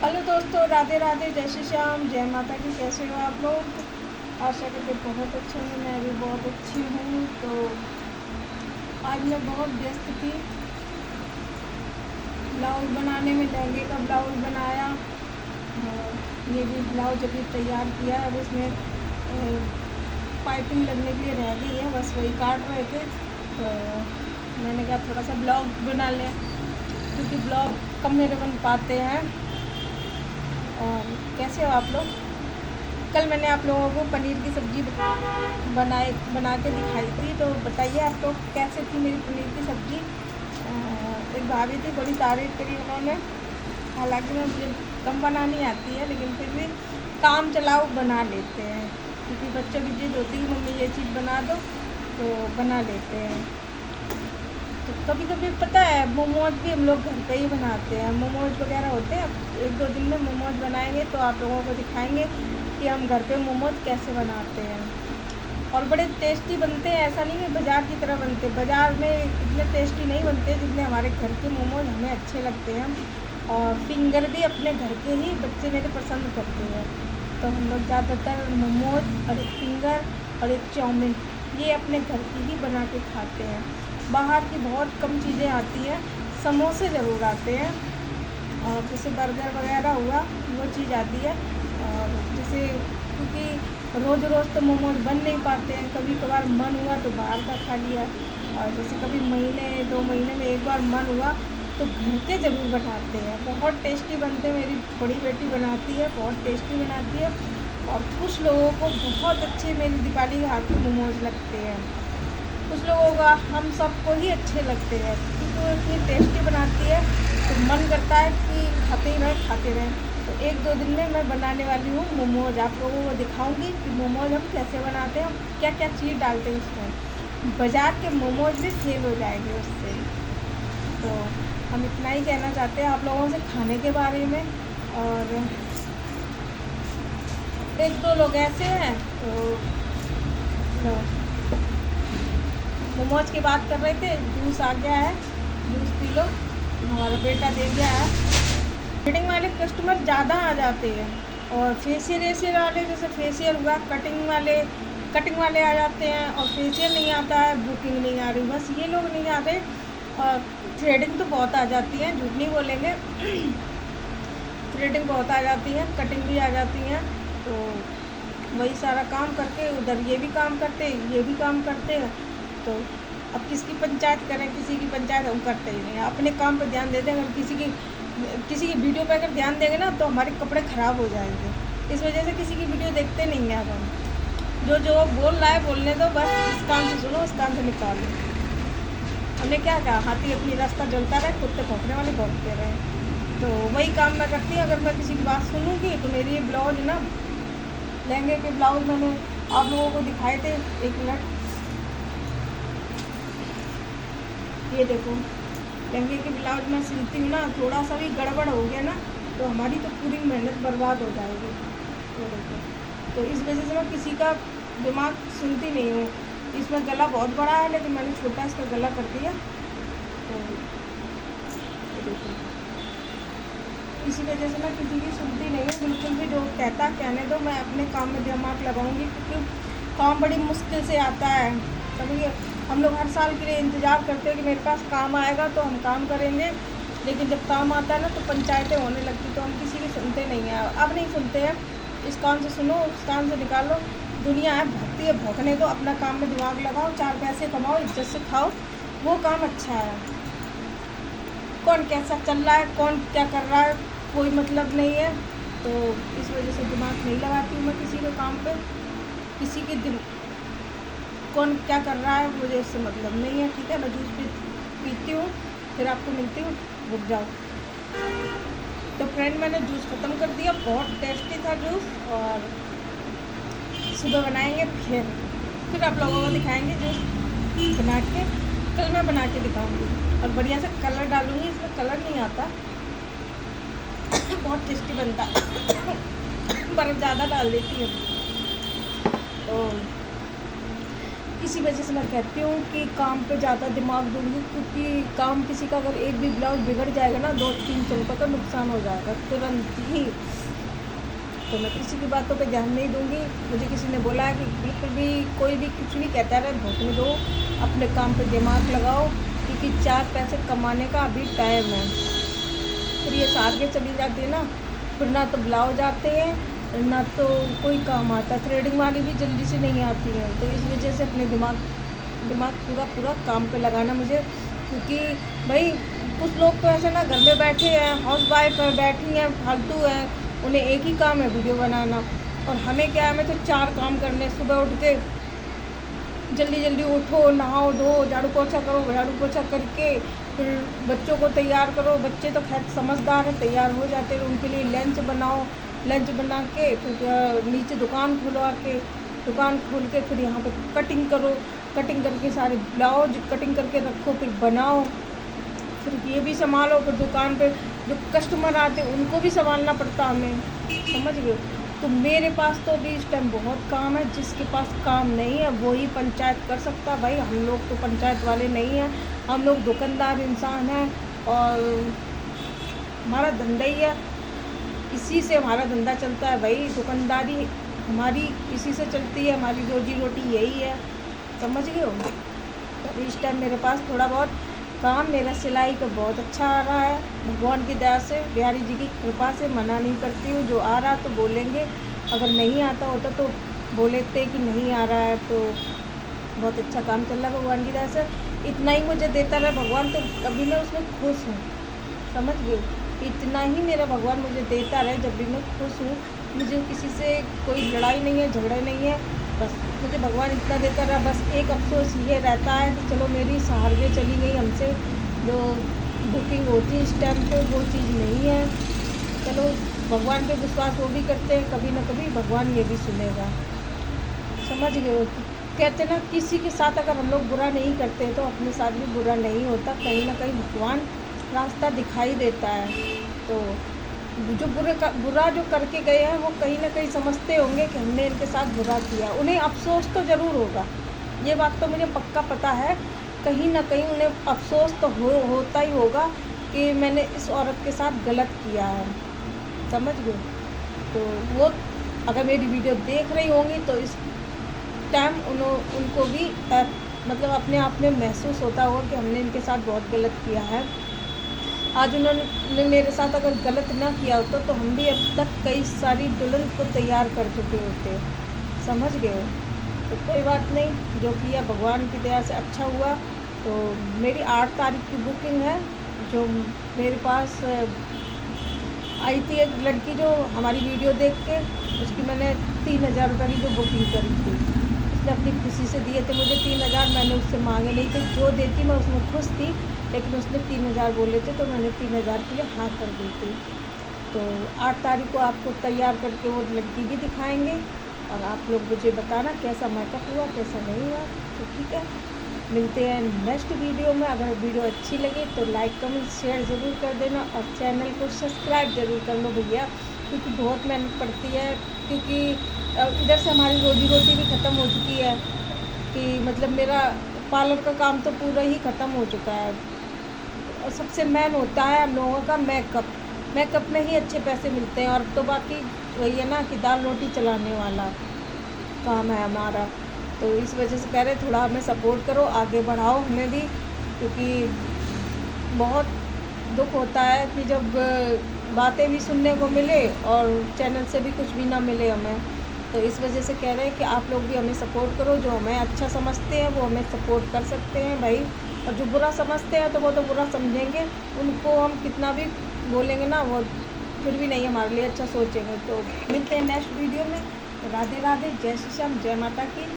Hello दोस्तों, राधे राधे, जय श्री श्याम, जय माता की। कैसे हो आप लोग? आशा करके बहुत अच्छे हैं। मैं भी बहुत अच्छी हूँ। तो आज मैं बहुत व्यस्त थी। ब्लाउज बनाने में लहंगे का ब्लाउज बनाया और ये भी ब्लाउज अभी तैयार किया। अब इसमें पाइपिंग लगने के लिए रह गई है, बस वही काट रहे थे। तो मैंने कहा थोड़ा सा ब्लाउज बना लें, क्योंकि ब्लाउज कम मेरे बन पाते हैं। और कैसे हो आप लोग? कल मैंने आप लोगों को पनीर की सब्ज़ी बना के दिखाई थी, तो बताइए आप लोग कैसे थी मेरी पनीर की सब्ज़ी। एक भाभी थी, बड़ी तारीफ़ करी उन्होंने। हालांकि मुझे कम बनानी आती है, लेकिन फिर भी काम चलाओ बना लेते हैं, क्योंकि बच्चों की जिद होती है मम्मी ये चीज़ बना दो, तो बना लेते हैं। तो कभी कभी पता है मोमोज भी हम लोग घर पे ही बनाते हैं। मोमोज वगैरह होते हैं। एक दो दिन में मोमोज बनाएंगे तो आप लोगों को दिखाएंगे कि हम घर पे मोमोज कैसे बनाते हैं। और बड़े टेस्टी बनते हैं, ऐसा नहीं है बाज़ार की तरह बनते। बाज़ार में इतने टेस्टी नहीं बनते जितने हमारे घर के मोमोज हमें अच्छे लगते हैं। और फिंगर भी अपने घर के ही बच्चे मेरे पसंद करते हैं। तो हम लोग ज़्यादातर मोमोज और एक फिंगर और एक चाउमीन ये अपने घर की ही बना के खाते हैं। बाहर की बहुत कम चीज़ें आती हैं। समोसे ज़रूर आते हैं, और जैसे बर्गर वगैरह हुआ वो चीज़ आती है। और जैसे क्योंकि रोज़ रोज़ तो मोमोज बन नहीं पाते हैं, कभी कभार मन हुआ तो बाहर का खा लिया। और जैसे कभी महीने 2 महीने में एक बार मन हुआ तो घर के ज़रूर बनाते हैं। बहुत टेस्टी बनते हैं। मेरी बड़ी बेटी बनाती है, बहुत टेस्टी बनाती है। और कुछ लोगों को बहुत अच्छे मेरी दीपाली के हाथ के मोमोज लगते हैं। कुछ लोगों का हम सबको ही अच्छे लगते हैं, क्योंकि वो इतनी टेस्टी बनाती है तो मन करता है कि खाते ही रहें खाते रहें। तो एक दो दिन में मैं बनाने वाली हूँ मोमोज। आप लोगों को दिखाऊंगी कि मोमोज हम कैसे बनाते हैं, हम क्या क्या चीज़ डालते हैं उसमें। बाज़ार के मोमोज भी फेल हो जाएंगे उससे। तो हम इतना ही कहना चाहते हैं आप लोगों से खाने के बारे में। और एक दो लोग ऐसे हैं तो मोमोज की बात कर रहे थे, जूस आ गया है, जूस पी लो। हमारा बेटा दे गया है। थ्रेडिंग वाले कस्टमर ज़्यादा आ जाते हैं, और फेशियल वेशियल वाले, जैसे फेशियल हुआ, कटिंग वाले आ जाते हैं। और फेशियल नहीं आता है, बुकिंग नहीं आ रही, बस ये लोग नहीं आते। और थ्रेडिंग तो बहुत आ जाती है, झूठ नहीं बोलेंगे। थ्रेडिंग बहुत आ जाती है, कटिंग भी आ जाती हैं। तो वही सारा काम करके उधर ये भी काम करते, ये भी काम करते हैं। तो अब किसकी पंचायत करें? किसी की पंचायत हम करते ही नहीं, अपने काम पर ध्यान देते हैं। अगर किसी की वीडियो पर अगर ध्यान देंगे ना तो हमारे कपड़े ख़राब हो जाएंगे। इस वजह से किसी की वीडियो देखते नहीं हैं। अब हम जो बोल रहा है बोलने दो, बस इस काम से सुनो, उस काम से निकालो। हमने क्या कहा, हाथी अपनी रास्ता जलता रहे, कुत्ते भौंकने वाले भौंकते रहे। तो वही काम मैं करती हूँ। अगर मैं किसी की बात सुनूँगी तो मेरी ये ब्लाउज ना, लहंगे के ब्लाउज मैंने आप लोगों को दिखाए थे। एक मिनट, ये देखो, लहंगे के ब्लाउज मैं सिलती हूँ ना, थोड़ा सा भी गड़बड़ हो गया ना तो हमारी तो पूरी मेहनत बर्बाद हो जाएगी। ये देखो, तो इस वजह से मैं किसी का दिमाग सुनती नहीं हूँ। इसमें गला बहुत बड़ा है, लेकिन मैंने छोटा इसका गला कर दिया। तो ये देखो, इसी वजह से मैं किसी की सुनती नहीं हूँ बिल्कुल भी। जो कहता कहने दो, मैं अपने काम में दिमाग लगाऊंगी, क्योंकि काम बड़ी मुश्किल से आता है। कभी हम लोग हर साल के लिए इंतज़ार करते हैं कि मेरे पास काम आएगा तो हम काम करेंगे, लेकिन जब काम आता है ना तो पंचायतें होने लगती। तो हम किसी की सुनते नहीं हैं, अब नहीं सुनते हैं। इस काम से सुनो, उस काम से निकालो। दुनिया है भक्ति है, भौंकने दो, अपना काम में दिमाग लगाओ, 4 पैसे कमाओ, इज्जत से खाओ, वो काम अच्छा है। कौन कैसा चल रहा है, कौन क्या कर रहा है, कोई मतलब नहीं है। तो इस वजह से दिमाग नहीं लगाती हूँ मैं किसी के काम पे। किसी के कौन क्या कर रहा है मुझे उससे मतलब नहीं है। ठीक है, मैं जूस पीती हूँ, फिर आपको मिलती हूँ, रुक जाओ। तो फ्रेंड, मैंने जूस ख़त्म कर दिया, बहुत टेस्टी था जूस। और सुबह बनाएंगे, फिर आप लोगों को दिखाएंगे जूस बना के। कल मैं बना के दिखाऊंगी, और बढ़िया से कलर डालूंगी। इसमें कलर नहीं आता, बहुत टेस्टी बनता। बर्फ़ ज़्यादा डाल देती है। तो इसी वजह से मैं कहती हूँ कि काम पे ज़्यादा दिमाग दूँगी, क्योंकि काम किसी का अगर एक भी ब्लाउज बिगड़ जाएगा ना 200-300 रुपये का नुकसान हो जाएगा तुरंत ही। तो मैं किसी की बातों पे ध्यान नहीं दूँगी। मुझे किसी ने बोला है कि बिल्कुल भी कोई भी कुछ भी कहता रहे भौंकने दो, अपने काम पे दिमाग लगाओ, क्योंकि 4 पैसे कमाने का अभी टाइम है। फिर ये आगे चली जाती है ना, फिर ना तो ब्लाउज आते हैं ना तो कोई काम आता। थ्रेडिंग वाली भी जल्दी से नहीं आती है, तो इस वजह से अपने दिमाग पूरा काम पे लगाना मुझे। क्योंकि भाई कुछ लोग तो ऐसे ना घर में बैठे हैं, हाउस वाइफ हैं, बैठी हैं, फालतू हैं, उन्हें एक ही काम है वीडियो बनाना। और हमें क्या है, हमें तो 4 काम करने। सुबह उठ के जल्दी जल्दी उठो, नहाओ धो, झाड़ू पोछा करो, झाड़ू पोछा करके फिर बच्चों को तैयार करो। बच्चे तो खैर समझदार हैं, तैयार हो जाते हैं। उनके लिए लंच बनाओ, लंच बना के फिर नीचे दुकान खुलवा के, दुकान खोल के फिर यहाँ पे कटिंग करो, कटिंग करके सारे ब्लाउज कटिंग करके रखो, फिर बनाओ, फिर ये भी संभालो। फिर दुकान पे जो कस्टमर आते हैं उनको भी संभालना पड़ता हमें, समझ गए। तो मेरे पास तो अभी इस टाइम बहुत काम है। जिसके पास काम नहीं है वही पंचायत कर सकता। भाई हम लोग तो पंचायत वाले नहीं हैं, हम लोग दुकानदार इंसान हैं और हमारा धंधा ही है, इसी से हमारा धंधा चलता है। भाई दुकानदारी हमारी इसी से चलती है, हमारी रोजी रोटी यही है, समझ गए हो। तो इस टाइम मेरे पास थोड़ा बहुत काम, मेरा सिलाई का बहुत अच्छा आ रहा है भगवान की दया से, बिहारी जी की कृपा से। मना नहीं करती हूँ, जो आ रहा तो बोलेंगे, अगर नहीं आता होता तो बोलेते कि नहीं आ रहा है। तो बहुत अच्छा काम चल रहा है भगवान की दया से। इतना ही मुझे देता रहा भगवान, तो अभी मैं उसमें खुश हूँ, समझ गए। इतना ही मेरा भगवान मुझे देता रहे, जब भी मैं खुश हूँ। मुझे किसी से कोई लड़ाई नहीं है, झगड़ा नहीं है, बस मुझे भगवान इतना देता रहा। बस एक अफसोस ये रहता है कि चलो मेरी सहारे चली गई हमसे, जो बुकिंग होती है इस टाइम पे वो चीज़ नहीं है। चलो भगवान पे विश्वास वो भी करते हैं, कभी ना कभी भगवान ये भी सुनेगा, समझ गए हो। कहते ना किसी के साथ अगर हम लोग बुरा नहीं करते तो अपने साथ भी बुरा नहीं होता, कहीं ना कहीं भगवान रास्ता दिखाई देता है। तो जो बुरा जो करके गए हैं वो कहीं ना कहीं समझते होंगे कि हमने इनके साथ बुरा किया। उन्हें अफसोस तो ज़रूर होगा, ये बात तो मुझे पक्का पता है। कहीं ना कहीं उन्हें अफसोस तो होता ही होगा कि मैंने इस औरत के साथ गलत किया है, समझ गए। तो वो अगर मेरी वीडियो देख रही होंगी तो इस टाइम उनको भी मतलब अपने आप में महसूस होता होगा कि हमने इनके साथ बहुत गलत किया है। आज उन्होंने मेरे साथ अगर गलत ना किया होता तो हम भी अब तक कई सारी दुल्हन को तैयार कर चुके होते, समझ गए हो। तो कोई बात नहीं, जो किया भगवान की दया से अच्छा हुआ। तो मेरी 8 तारीख की बुकिंग है, जो मेरे पास आई थी एक लड़की जो हमारी वीडियो देख के, उसकी मैंने 3000 रुपये की जो बुकिंग करी थी, उसने अपनी खुशी से दिए थे मुझे 3000। मैंने उससे मांगे नहीं थे, जो देती मैं उसमें खुश थी, लेकिन उसने 3000 बोले थे तो मैंने 3000 के लिए हाँ कर दी थी। तो 8 तारीख को आपको तैयार करके वो लड़की भी दिखाएंगे और आप लोग मुझे बताना कैसा मेकअप हुआ कैसा नहीं हुआ। तो ठीक है, मिलते हैं नेक्स्ट वीडियो में। अगर वीडियो अच्छी लगी तो लाइक कमेंट शेयर ज़रूर कर देना और चैनल को सब्सक्राइब ज़रूर कर लो भैया, क्योंकि बहुत मेहनत पड़ती है। क्योंकि इधर से हमारी रोजी रोटी भी ख़त्म हो चुकी है, कि मतलब मेरा पार्लर का काम तो पूरा ही ख़त्म हो चुका है। और सबसे मेन होता है हम लोगों का मेकअप में ही अच्छे पैसे मिलते हैं। और तो बाकी वही है ना कि दाल रोटी चलाने वाला काम है हमारा। तो इस वजह से कह रहे थोड़ा हमें सपोर्ट करो, आगे बढ़ाओ हमें भी, क्योंकि बहुत दुख होता है कि जब बातें भी सुनने को मिले और चैनल से भी कुछ भी ना मिले हमें। तो इस वजह से कह रहे हैं कि आप लोग भी हमें सपोर्ट करो, जो हमें अच्छा समझते हैं वो हमें सपोर्ट कर सकते हैं भाई, और जो बुरा समझते हैं तो वो तो बुरा समझेंगे, उनको हम कितना भी बोलेंगे ना वो फिर भी नहीं हमारे लिए अच्छा सोचेंगे। तो मिलते हैं नेक्स्ट वीडियो में। राधे राधे, जय श्री श्याम, जय माता की।